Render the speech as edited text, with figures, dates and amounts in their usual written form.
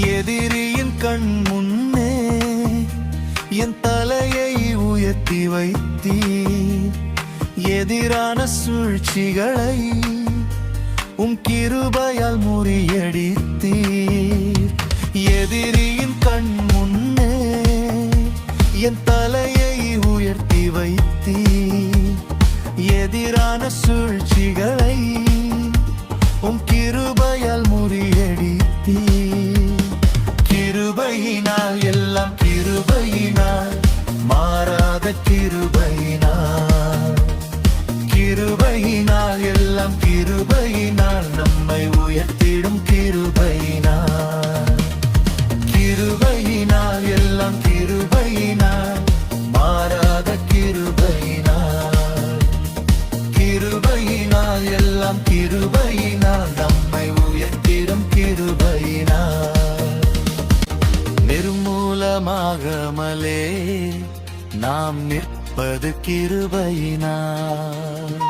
எதிரியின் கண் முன்னே என் தலையை உயர்த்தி வைத்தீர். எதிரான சூழ்ச்சிகளை கிருபையால் முறியடித்தீர். எதிரியின் கண் முன்னே என் தலையை உயர்த்தி வைத்தீர். எதிரான சூழ்ச்சிகளை கிருபையால் முறியடித்தீர். கிருபையினால் எல்லாம் கிருபையினால் மாறாத கிருபையினால். கிருபையினால் எல்லாம் கிருபையினால் நம்மை உயர்த்திடும் கிருபையினால். கிருபையினால் எல்லாம் கிருபையினால் மாறாத கிருபையினால். கிருபையினால் எல்லாம் கிருபையினால் நம்மை உயர்த்திடும் கிருபையினால். நிர்மூலமாகாமலே நாம் நிற்பது கிருபையினால்.